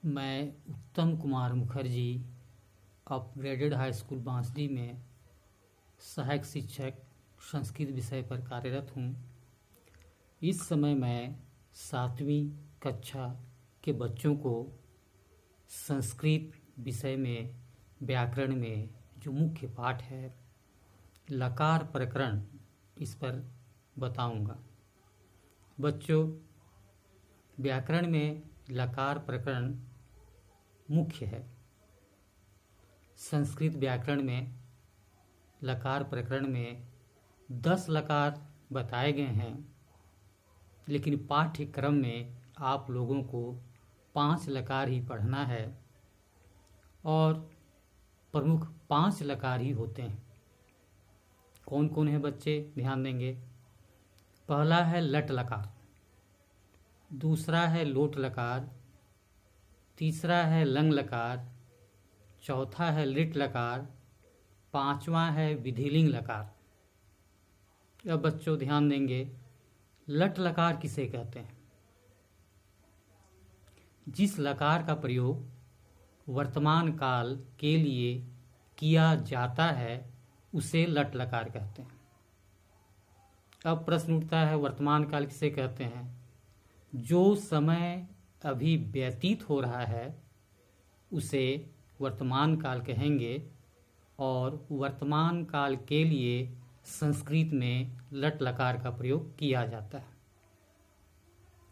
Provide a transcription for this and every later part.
मैं उत्तम Kumar Mukherjee upgraded high school Bansdih में सहायक शिक्षक संस्कृत विषय पर कार्यरत हूँ। इस समय मैं 7वीं कक्षा के बच्चों को संस्कृत विषय में व्याकरण में जो मुख्य पाठ है लकार प्रकरण, इस पर बताऊंगा। बच्चों, व्याकरण में लकार प्रकरण मुख्य है। संस्कृत व्याकरण में लकार प्रकरण में 10 लकार बताए गए हैं, लेकिन पाठ्यक्रम में आप लोगों को 5 लकार ही पढ़ना है और प्रमुख 5 लकार ही होते हैं। कौन कौन है बच्चे, ध्यान देंगे। पहला है लट लकार, दूसरा है लोट लकार, तीसरा है लंग लकार, चौथा है लिट लकार, 5वां है विधिलिंग लकार। अब बच्चों ध्यान देंगे, लट लकार किसे कहते हैं? जिस लकार का प्रयोग वर्तमान काल के लिए किया जाता है उसे लट लकार कहते हैं। अब प्रश्न उठता है, वर्तमान काल किसे कहते हैं? जो समय अभी व्यतीत हो रहा है उसे वर्तमान काल कहेंगे, और वर्तमान काल के लिए संस्कृत में लट लकार का प्रयोग किया जाता है।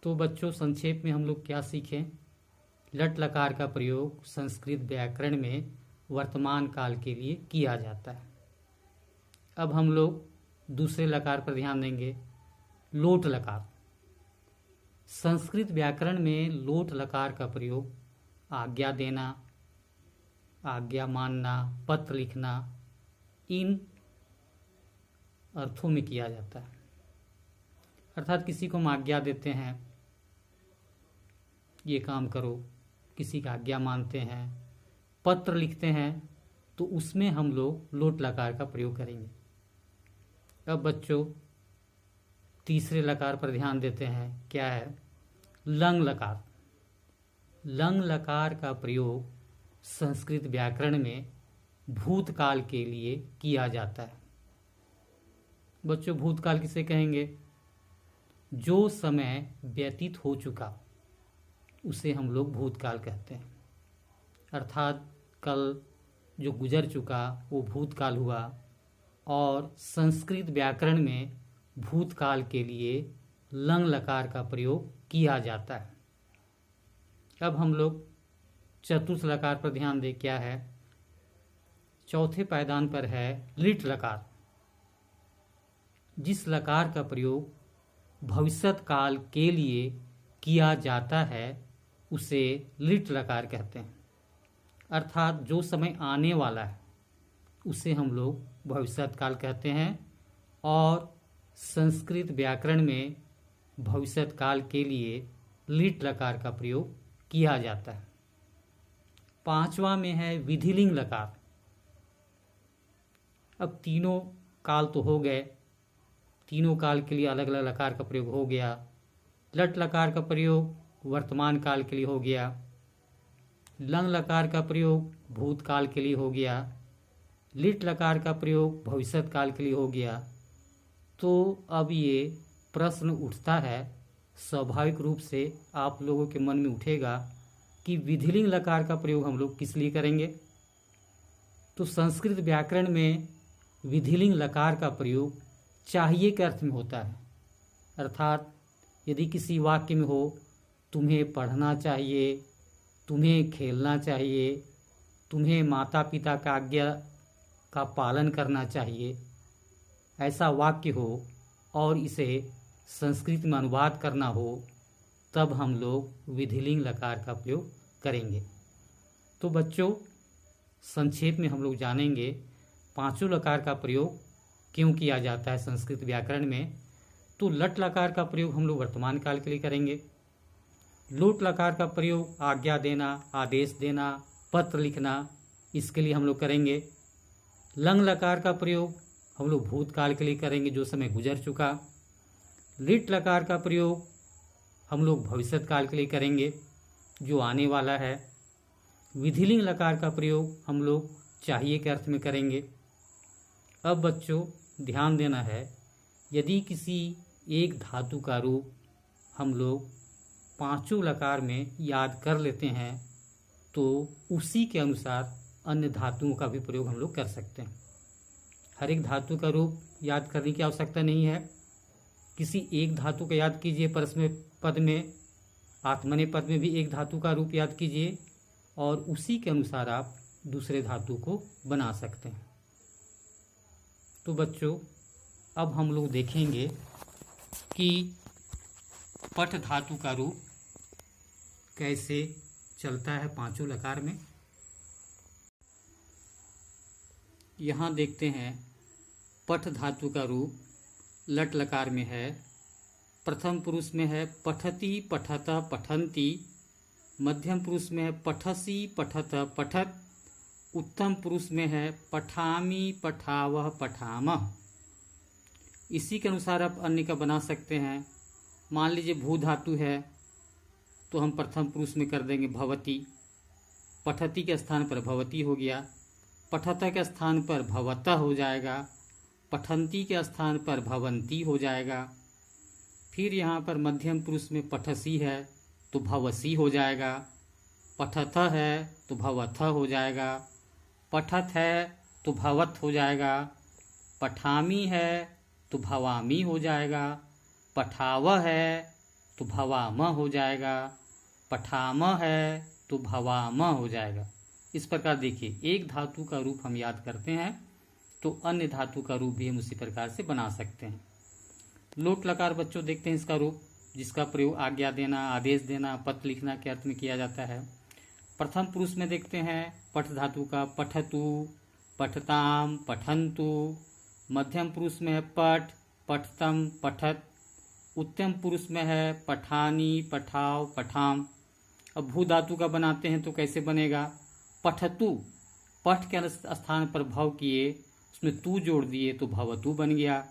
तो बच्चों, संक्षेप में हम लोग क्या सीखें? लट लकार का प्रयोग संस्कृत व्याकरण में वर्तमान काल के लिए किया जाता है। अब हम लोग दूसरे लकार पर ध्यान देंगे, लोट लकार। संस्कृत व्याकरण में लोट लकार का प्रयोग आज्ञा देना, आज्ञा मानना, पत्र लिखना, इन अर्थों में किया जाता है। अर्थात किसी को हम आज्ञा देते हैं, ये काम करो, किसी का आज्ञा मानते हैं, पत्र लिखते हैं, तो उसमें हम लोग लोट लकार का प्रयोग करेंगे। अब बच्चों, तीसरे लकार पर ध्यान देते हैं, क्या है? लंग लकार। लंग लकार का प्रयोग संस्कृत व्याकरण में भूतकाल के लिए किया जाता है। बच्चों, भूतकाल किसे कहेंगे? जो समय व्यतीत हो चुका उसे हम लोग भूतकाल कहते हैं। अर्थात कल जो गुजर चुका वो भूतकाल हुआ, और संस्कृत व्याकरण में भूतकाल के लिए लंग लकार का प्रयोग किया जाता है। अब हम लोग चतुर्थ लकार पर ध्यान दें, क्या है? चौथे पायदान पर है लिट लकार। जिस लकार का प्रयोग भविष्यत काल के लिए किया जाता है उसे लिट लकार कहते हैं। अर्थात जो समय आने वाला है उसे हम लोग भविष्यत काल कहते हैं, और संस्कृत व्याकरण में भविष्यत काल के लिए लिट लकार का प्रयोग किया जाता है। 5वां में है विधिलिंग लकार। अब तीनों काल तो हो गए, तीनों काल के लिए अलग अलग लकार का प्रयोग हो गया। लट लकार का प्रयोग वर्तमान काल के लिए हो गया, लंग लकार का प्रयोग भूतकाल के लिए हो गया, लिट लकार का प्रयोग भविष्यत काल के लिए हो गया। तो अब ये प्रश्न उठता है, स्वाभाविक रूप से आप लोगों के मन में उठेगा कि विधिलिंग लकार का प्रयोग हम लोग किस लिए करेंगे? तो संस्कृत व्याकरण में विधिलिंग लकार का प्रयोग चाहिए के अर्थ में होता है। अर्थात यदि किसी वाक्य में हो, तुम्हें पढ़ना चाहिए, तुम्हें खेलना चाहिए, तुम्हें माता पिता का आज्ञा का पालन करना चाहिए, ऐसा वाक्य हो और इसे संस्कृत में अनुवाद करना हो, तब हम लोग विधिलिंग लकार का प्रयोग करेंगे। तो बच्चों, संक्षेप में हम लोग जानेंगे 5 लकार का प्रयोग क्यों किया जाता है संस्कृत व्याकरण में। तो लट लकार का प्रयोग हम लोग वर्तमान काल के लिए करेंगे। लोट लकार का प्रयोग आज्ञा देना, आदेश देना, पत्र लिखना, इसके लिए हम लोग करेंगे। लंग लकार का प्रयोग हम लोग भूतकाल के लिए करेंगे, जो समय गुजर चुका। लिट लकार का प्रयोग हम लोग भविष्यत काल के लिए करेंगे। जो आने वाला है। विधिलिंग लकार का प्रयोग हम लोग चाहिए के अर्थ में करेंगे। अब बच्चों ध्यान देना है, यदि किसी एक धातु का रूप हम लोग पांचों लकार में याद कर लेते हैं तो उसी के अनुसार अन्य धातुओं का भी प्रयोग हम लोग कर सकते हैं। हर एक धातु का रूप याद करने की आवश्यकता नहीं है। किसी एक धातु का याद कीजिए, परस्मै पद में, आत्मनेपद में भी एक धातु का रूप याद कीजिए और उसी के अनुसार आप दूसरे धातु को बना सकते हैं। तो बच्चों अब हम लोग देखेंगे कि पठ धातु का रूप कैसे चलता है पांचों लकार में। यहाँ देखते हैं पठ धातु का रूप लट लकार में है। प्रथम पुरुष में है पठति पठत पठन्ति, मध्यम पुरुष में है पठसि पठत पठत, उत्तम पुरुष में है पठामि पठावह पठामः। इसी के अनुसार आप अन्य का बना सकते हैं। मान लीजिए भू धातु है तो हम प्रथम पुरुष में कर देंगे भवति, पठति के स्थान पर भवती हो गया, पठत के स्थान पर भवतः हो जाएगा, पठन्ति के स्थान पर भवंती हो जाएगा। फिर यहाँ पर मध्यम पुरुष में पठसी है तो भवसी हो जाएगा, पठथ है तो भवथ हो जाएगा, पठत है तो भवत हो जाएगा, पठामी है तो भवामी हो जाएगा, पठाव है तो भवाम हो जाएगा, पठाम है तो भवाम हो जाएगा। इस प्रकार देखिए एक धातु का रूप हम याद करते हैं तो अन्य धातु का रूप भी हम उसी प्रकार से बना सकते हैं। लोट लकार बच्चों देखते हैं इसका रूप, जिसका प्रयोग आज्ञा देना, आदेश देना, पत्र लिखना के अर्थ में किया जाता है। प्रथम पुरुष में देखते हैं पठ धातु का पठतु, पठताम, पठन्तु, मध्यम पुरुष में है पठ, पठतम, पठत, उत्तम पुरुष में है पठानी, पठाव, पठाम। अब भू धातु का बनाते हैं तो कैसे बनेगा? पठतु, पठ के स्थान पर भव किए, उसमें तू जोड़ दिए तो भवतु बन गया।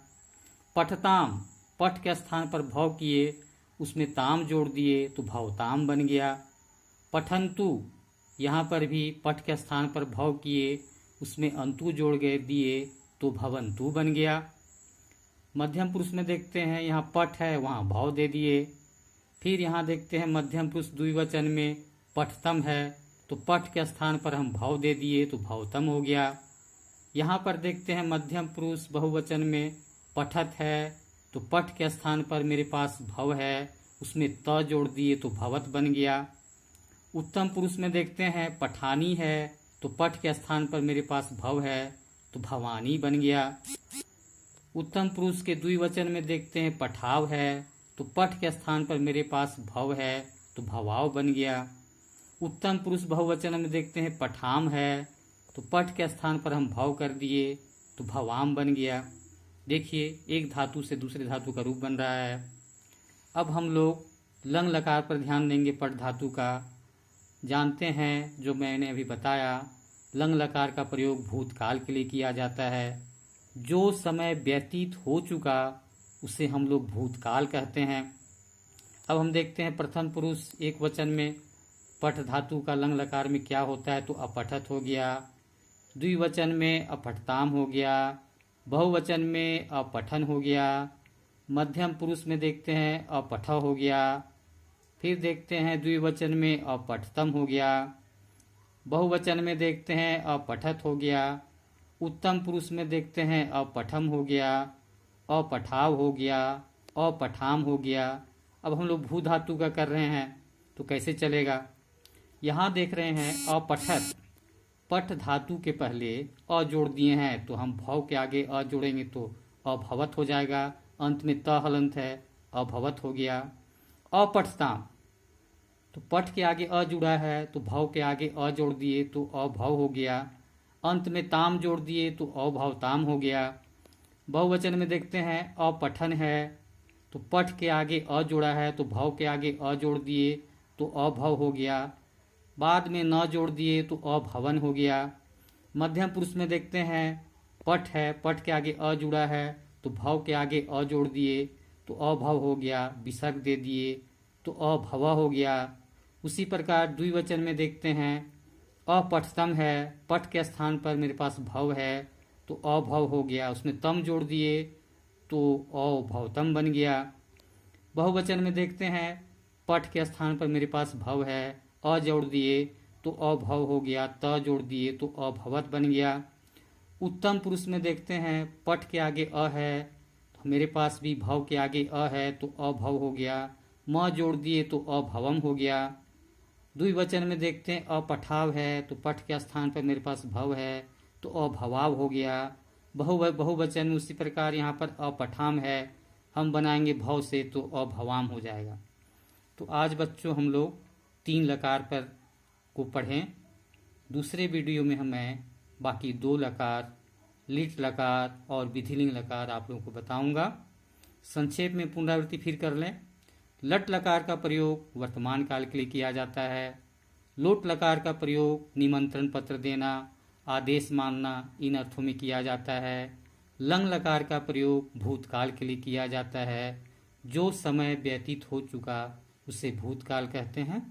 पठताम, पठ के स्थान पर भव किए, उसमें ताम जोड़ दिए तो भवताम बन गया। पठन्तु, यहाँ पर भी पठ के स्थान पर भव किए, उसमें अंतु जोड़ गए दिए तो भवंतु बन गया। मध्यम पुरुष में देखते हैं यहाँ पठ है, वहाँ भव दे दिए। फिर यहाँ देखते हैं मध्यम पुरुष द्विवचन में पठतम है तो पठ के स्थान पर हम भव दे दिए तो भवतम हो गया। यहाँ पर देखते हैं मध्यम पुरुष बहुवचन में पठत है तो पठ के स्थान पर मेरे पास भव है, उसमें त जोड़ दिए तो भवत बन गया। उत्तम पुरुष में देखते हैं पठानी है तो पठ के स्थान पर मेरे पास भव है तो भवानी बन गया। उत्तम पुरुष के द्विवचन में देखते हैं पठाव है तो पठ के स्थान पर मेरे पास भव है तो भवाव बन गया। उत्तम पुरुष बहुवचन में देखते हैं पठाम है तो पठ के स्थान पर हम भव कर दिए तो भवाम बन गया। देखिए एक धातु से दूसरे धातु का रूप बन रहा है। अब हम लोग लंग लकार पर ध्यान देंगे। पठ धातु का जानते हैं, जो मैंने अभी बताया, लंग लकार का प्रयोग भूतकाल के लिए किया जाता है। जो समय व्यतीत हो चुका उसे हम लोग भूतकाल कहते हैं। अब हम देखते हैं प्रथम पुरुष एक वचन में पठ धातु का लंग लकार में क्या होता है तो अपठत हो गया, द्विवचन में अपठताम हो गया, बहुवचन में अपठन हो गया, मध्यम पुरुष में देखते हैं अपठ हो गया, फिर देखते हैं द्विवचन में अपठतम हो गया, बहुवचन में देखते हैं अपठत हो गया, उत्तम पुरुष में देखते हैं अपठम हो गया, अपठाव हो गया, अपठाम हो गया। अब हम लोग भू धातु का कर रहे हैं तो कैसे चलेगा? यहाँ देख रहे हैं अपठत, पठ धातु के पहले अ जोड़ दिए हैं तो हम भव के आगे अ जोड़ेंगे तो अभवत हो जाएगा। अंत में त हलंत है, अभवत हो गया। अपठताम, तो पठ के आगे अ जुड़ा है तो भव के आगे अ जोड़ दिए तो अभव हो गया। अंत में ताम जोड़ दिए तो अभवताम हो गया। बहुवचन में देखते हैं अपठन है तो पठ के आगे अ जोड़ा है तो भव के आगे अ जोड़ दिए तो अभव हो गया। बाद में न जोड़ दिए तो अभवन हो गया। मध्यम पुरुष में देखते हैं पठ है, पठ के आगे अ जुड़ा है तो भव के आगे अ जोड़ दिए तो अभव हो गया, विसर्ग दे दिए तो अभव हो गया। उसी प्रकार द्विवचन में देखते हैं, अपठतम है, पठ के स्थान पर मेरे पास भव है तो अभव हो गया, उसमें तम जोड़ दिए तो अभवतम बन गया। बहुवचन में देखते हैं, पठ के स्थान पर मेरे पास भव है, अ जोड़ दिए तो अभव हो गया, त जोड़ दिए तो अभवत बन गया। उत्तम पुरुष में देखते हैं, पठ के आगे अ है तो मेरे पास भी भव के आगे अ है तो अभव हो गया, म जोड़ दिए तो अभवम हो गया। द्विवचन में देखते हैं, अपठाव है तो पठ के स्थान पर मेरे पास भव है तो अभवाव हो गया। बहुवचन में उसी प्रकार यहाँ पर अपठाम है, हम बनाएंगे भव से तो अभवाम हो जाएगा। तो आज बच्चों हम लोग 3 लकार पर को पढ़ें। दूसरे वीडियो में मैं बाकी 2 लकार, लिट लकार और विधिलिंग लकार आप लोगों को बताऊंगा। संक्षेप में पुनरावृत्ति फिर कर लें। लट लकार का प्रयोग वर्तमान काल के लिए किया जाता है। लोट लकार का प्रयोग निमंत्रण पत्र देना, आदेश मानना, इन अर्थों में किया जाता है। लंग लकार का प्रयोग भूतकाल के लिए किया जाता है। जो समय व्यतीत हो चुका उसे भूतकाल कहते हैं।